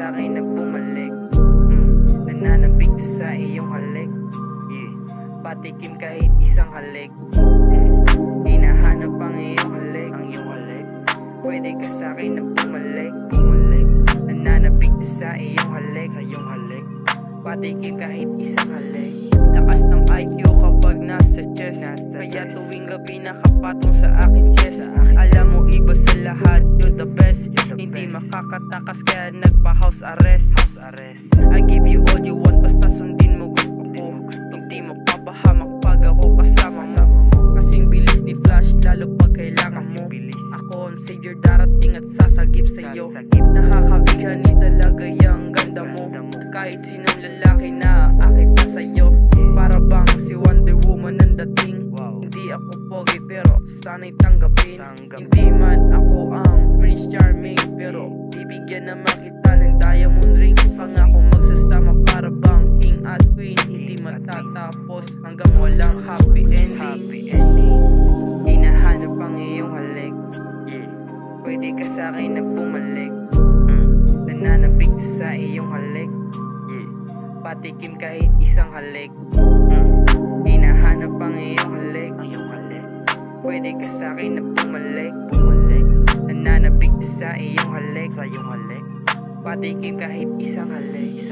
sa'kin na bumalik. Nananabik na sa iyong halik. Patikim kahit isang halik. Hinahanap ang iyong halik. Pwede ka sa'kin na bumalik. Nananabik na sa iyong halik. Patikim kahit isang halik. Lakas ng IQ kapag nasa chest. Kaya tuwing gabi nakapatong sa akin chest. Alam mo iba sa lahat, you're the best. Hindi makakatakas kaya nagpa-house arrest. I give you all you want basta sundin mo gusto ko. Hindi mapapahamak pag ako kasama mo. Kasing bilis ni Flash lalo pag kailangan mo. Ako ang savior darating at sasagip sa'yo. Nakakabighani talaga yung ganda mo. Kahit sinong lalaki na aakit na sa'yo. Para bang si Wonder Woman ang dating. Hindi ako pogi pero sana'y tanggapin. Hindi man ako ang Prince Charming, pero bibigyan naman kita ng diamond ring. Pangako magsasama para bang king at queen. Hindi matatapos hanggang walang happy ending. Hinahanap ang iyong halik. Pwede ka sa'kin na bumalik. Nananabik na sa iyong halik. Patikim kahit isang halik. Hinahanap ang iyong halik. Pwede ka sa'kin na bumalik. Nananabik na sa iyong halik. Patikim kahit isang halik.